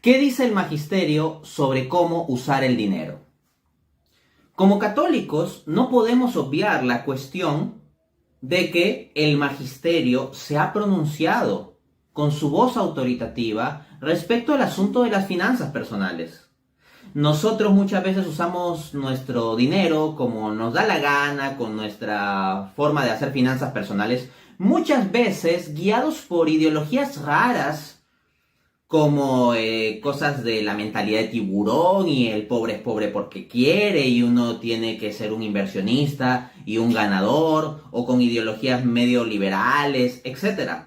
¿Qué dice el magisterio sobre cómo usar el dinero? Como católicos no podemos obviar la cuestión de que el magisterio se ha pronunciado con su voz autoritativa respecto al asunto de las finanzas personales. Nosotros muchas veces usamos nuestro dinero como nos da la gana, con nuestra forma de hacer finanzas personales, muchas veces guiados por ideologías raras, como cosas de la mentalidad de tiburón y el pobre es pobre porque quiere y uno tiene que ser un inversionista y un ganador, o con ideologías medio liberales, etc.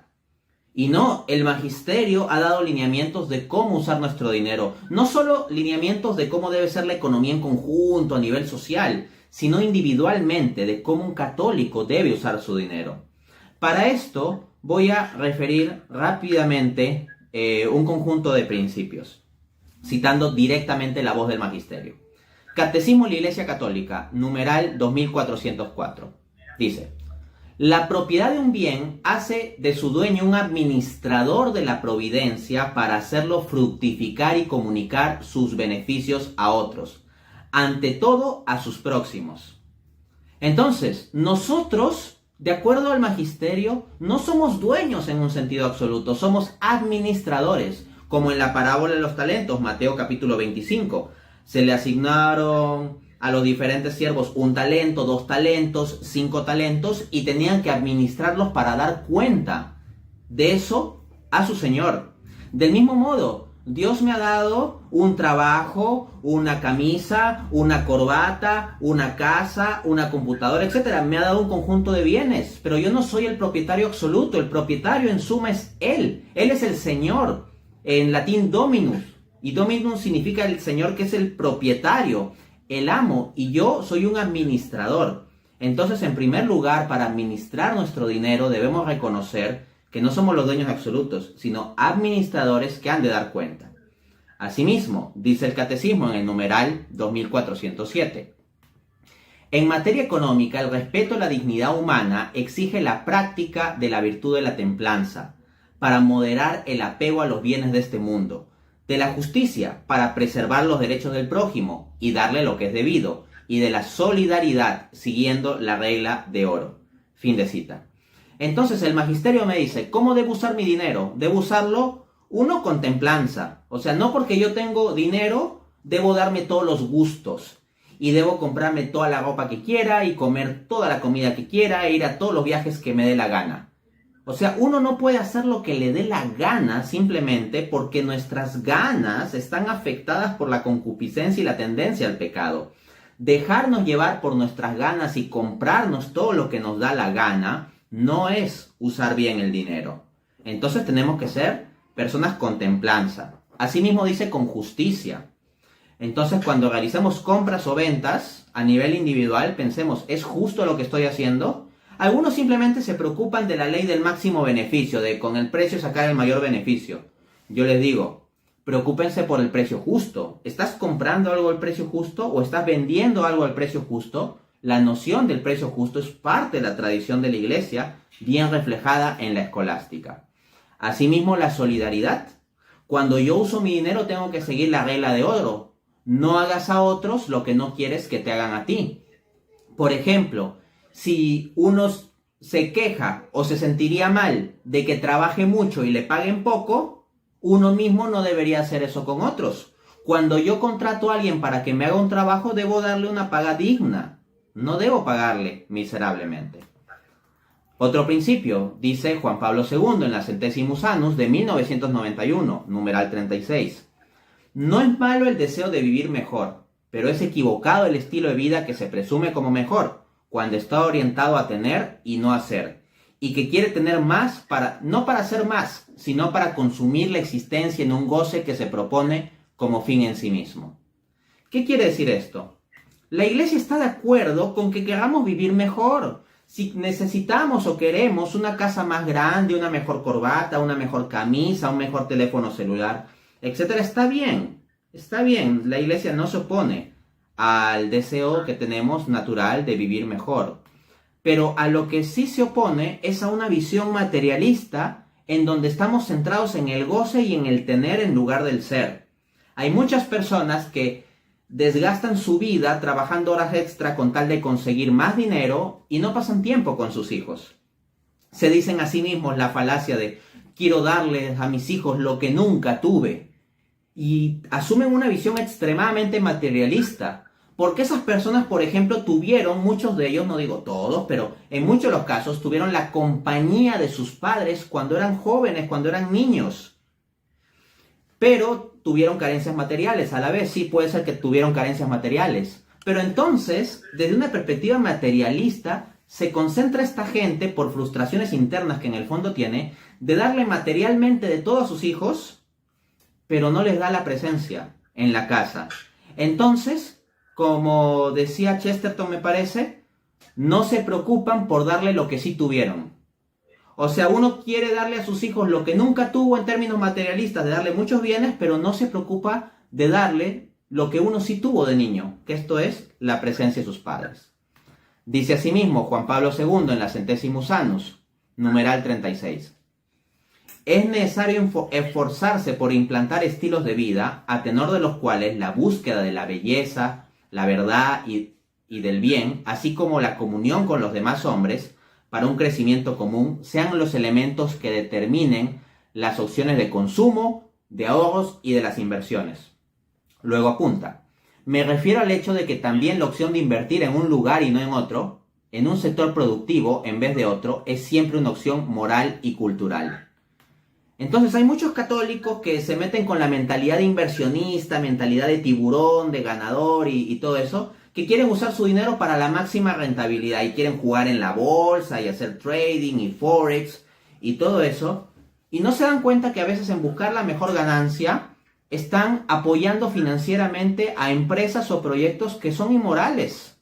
Y no, el magisterio ha dado lineamientos de cómo usar nuestro dinero. No solo lineamientos de cómo debe ser la economía en conjunto a nivel social, sino individualmente de cómo un católico debe usar su dinero. Para esto voy a referir rápidamente un conjunto de principios, citando directamente la voz del magisterio. Catecismo de la Iglesia Católica, numeral 2404. Dice: la propiedad de un bien hace de su dueño un administrador de la providencia para hacerlo fructificar y comunicar sus beneficios a otros, ante todo a sus próximos. Entonces, nosotros, de acuerdo al magisterio, no somos dueños en un sentido absoluto, somos administradores, como en la parábola de los talentos, Mateo capítulo 25. Se le asignaron a los diferentes siervos 1 talento, 2 talentos, 5 talentos, y tenían que administrarlos para dar cuenta de eso a su Señor. Del mismo modo, Dios me ha dado un trabajo, una camisa, una corbata, una casa, una computadora, etc. Me ha dado un conjunto de bienes, pero yo no soy el propietario absoluto. El propietario en suma es Él. Él es el Señor, en latín dominus. Y dominus significa el Señor, que es el propietario, el amo, y yo soy un administrador. Entonces, en primer lugar, para administrar nuestro dinero debemos reconocer que no somos los dueños absolutos, sino administradores que han de dar cuenta. Asimismo, dice el Catecismo en el numeral 2407, en materia económica, el respeto a la dignidad humana exige la práctica de la virtud de la templanza, para moderar el apego a los bienes de este mundo, de la justicia, para preservar los derechos del prójimo y darle lo que es debido, y de la solidaridad, siguiendo la regla de oro. Fin de cita. Entonces el magisterio me dice, ¿cómo debo usar mi dinero? Debo usarlo, uno, con templanza. O sea, no porque yo tengo dinero, debo darme todos los gustos. Y debo comprarme toda la ropa que quiera y comer toda la comida que quiera e ir a todos los viajes que me dé la gana. O sea, uno no puede hacer lo que le dé la gana simplemente porque nuestras ganas están afectadas por la concupiscencia y la tendencia al pecado. Dejarnos llevar por nuestras ganas y comprarnos todo lo que nos da la gana no es usar bien el dinero. Entonces tenemos que ser personas con templanza. Asimismo dice con justicia. Entonces cuando realicemos compras o ventas a nivel individual, pensemos, ¿es justo lo que estoy haciendo? Algunos simplemente se preocupan de la ley del máximo beneficio, de con el precio sacar el mayor beneficio. Yo les digo, preocúpense por el precio justo. ¿Estás comprando algo al precio justo o estás vendiendo algo al precio justo? La noción del precio justo es parte de la tradición de la Iglesia, bien reflejada en la escolástica. Asimismo, la solidaridad. Cuando yo uso mi dinero tengo que seguir la regla de oro. No hagas a otros lo que no quieres que te hagan a ti. Por ejemplo, si uno se queja o se sentiría mal de que trabaje mucho y le paguen poco, uno mismo no debería hacer eso con otros. Cuando yo contrato a alguien para que me haga un trabajo, debo darle una paga digna. No debo pagarle miserablemente. Otro principio, dice Juan Pablo II en la Centesimus Annus de 1991, numeral 36. No es malo el deseo de vivir mejor, pero es equivocado el estilo de vida que se presume como mejor, cuando está orientado a tener y no a ser, y que quiere tener más no para hacer más, sino para consumir la existencia en un goce que se propone como fin en sí mismo. ¿Qué quiere decir esto? La Iglesia está de acuerdo con que queramos vivir mejor. Si necesitamos o queremos una casa más grande, una mejor corbata, una mejor camisa, un mejor teléfono celular, etc., está bien. Está bien, la Iglesia no se opone al deseo que tenemos natural de vivir mejor. Pero a lo que sí se opone es a una visión materialista en donde estamos centrados en el goce y en el tener en lugar del ser. Hay muchas personas que desgastan su vida trabajando horas extra con tal de conseguir más dinero y no pasan tiempo con sus hijos. Se dicen a sí mismos la falacia de quiero darles a mis hijos lo que nunca tuve. Y asumen una visión extremadamente materialista. Porque esas personas, por ejemplo, tuvieron, muchos de ellos, no digo todos, pero en muchos de los casos, tuvieron la compañía de sus padres cuando eran jóvenes, cuando eran niños. Pero tuvieron carencias materiales. A la vez sí puede ser que tuvieron carencias materiales. Pero entonces, desde una perspectiva materialista, se concentra esta gente, por frustraciones internas que en el fondo tiene, de darle materialmente de todo a sus hijos, pero no les da la presencia en la casa. Entonces, como decía Chesterton, me parece, no se preocupan por darle lo que sí tuvieron. O sea, uno quiere darle a sus hijos lo que nunca tuvo en términos materialistas, de darle muchos bienes, pero no se preocupa de darle lo que uno sí tuvo de niño, que esto es la presencia de sus padres. Dice asimismo Juan Pablo II en la Centesimus Annus, numeral 36. Es necesario esforzarse por implantar estilos de vida a tenor de los cuales la búsqueda de la belleza, la verdad y del bien, así como la comunión con los demás hombres, para un crecimiento común, sean los elementos que determinen las opciones de consumo, de ahorros y de las inversiones. Luego apunta, me refiero al hecho de que también la opción de invertir en un lugar y no en otro, en un sector productivo en vez de otro, es siempre una opción moral y cultural. Entonces hay muchos católicos que se meten con la mentalidad de inversionista, mentalidad de tiburón, de ganador y todo eso, que quieren usar su dinero para la máxima rentabilidad y quieren jugar en la bolsa y hacer trading y forex y todo eso. Y no se dan cuenta que a veces en buscar la mejor ganancia están apoyando financieramente a empresas o proyectos que son inmorales.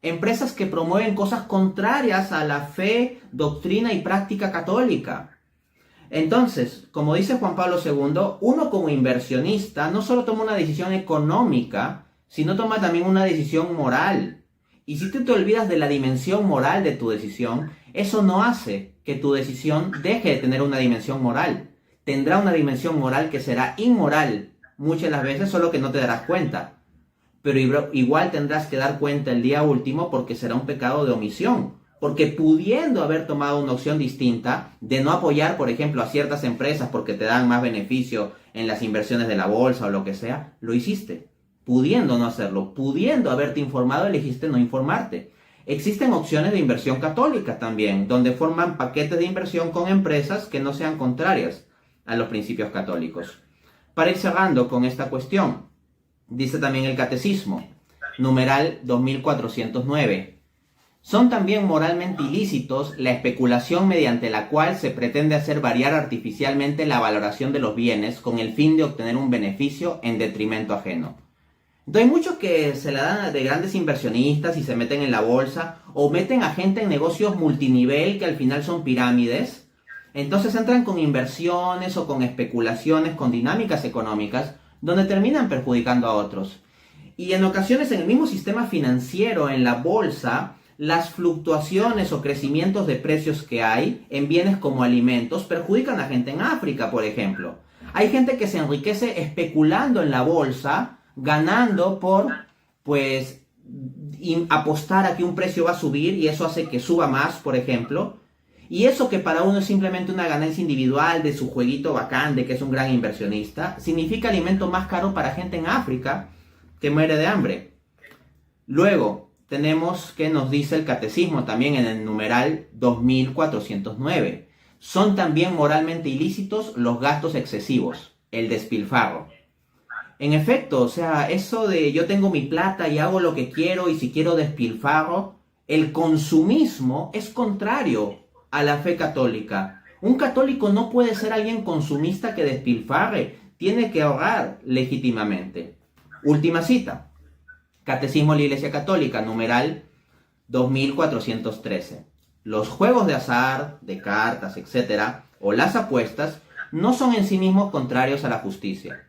Empresas que promueven cosas contrarias a la fe, doctrina y práctica católica. Entonces, como dice Juan Pablo II, uno como inversionista no solo toma una decisión económica, sino toma también una decisión moral. Y si tú te olvidas de la dimensión moral de tu decisión, eso no hace que tu decisión deje de tener una dimensión moral. Tendrá una dimensión moral que será inmoral muchas de las veces, solo que no te darás cuenta. Pero igual tendrás que dar cuenta el día último porque será un pecado de omisión. Porque pudiendo haber tomado una opción distinta de no apoyar, por ejemplo, a ciertas empresas porque te dan más beneficio en las inversiones de la bolsa o lo que sea, lo hiciste. Pudiendo no hacerlo, pudiendo haberte informado, elegiste no informarte. Existen opciones de inversión católica también, donde forman paquetes de inversión con empresas que no sean contrarias a los principios católicos. Para ir cerrando con esta cuestión, dice también el Catecismo, numeral 2409. Son también moralmente ilícitos la especulación mediante la cual se pretende hacer variar artificialmente la valoración de los bienes con el fin de obtener un beneficio en detrimento ajeno. Entonces hay muchos que se la dan de grandes inversionistas y se meten en la bolsa o meten a gente en negocios multinivel que al final son pirámides. Entonces entran con inversiones o con especulaciones, con dinámicas económicas donde terminan perjudicando a otros. Y en ocasiones en el mismo sistema financiero, en la bolsa, las fluctuaciones o crecimientos de precios que hay en bienes como alimentos perjudican a gente en África, por ejemplo. Hay gente que se enriquece especulando en la bolsa, ganando por, apostar a que un precio va a subir y eso hace que suba más, por ejemplo. Y eso que para uno es simplemente una ganancia individual de su jueguito bacán, de que es un gran inversionista, significa alimento más caro para gente en África que muere de hambre. Luego, tenemos que nos dice el Catecismo también en el numeral 2409. Son también moralmente ilícitos los gastos excesivos, el despilfarro. En efecto, o sea, eso de yo tengo mi plata y hago lo que quiero y si quiero despilfarro, el consumismo es contrario a la fe católica. Un católico no puede ser alguien consumista que despilfarre, tiene que ahorrar legítimamente. Última cita. Catecismo de la Iglesia Católica, numeral 2413. Los juegos de azar, de cartas, etc., o las apuestas, no son en sí mismos contrarios a la justicia.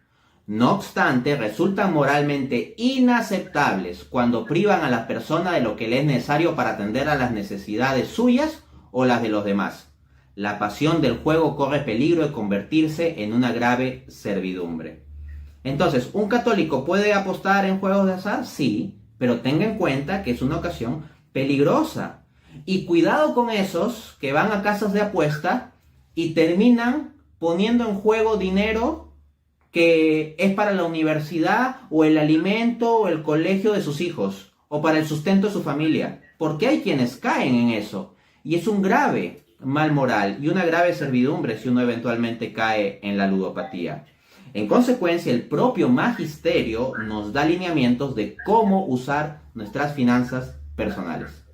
No obstante, resultan moralmente inaceptables cuando privan a la persona de lo que le es necesario para atender a las necesidades suyas o las de los demás. La pasión del juego corre peligro de convertirse en una grave servidumbre. Entonces, ¿un católico puede apostar en juegos de azar? Sí, pero tenga en cuenta que es una ocasión peligrosa. Y cuidado con esos que van a casas de apuesta y terminan poniendo en juego dinero que es para la universidad o el alimento o el colegio de sus hijos o para el sustento de su familia. Porque hay quienes caen en eso. Y es un grave mal moral y una grave servidumbre si uno eventualmente cae en la ludopatía. En consecuencia, el propio magisterio nos da lineamientos de cómo usar nuestras finanzas personales.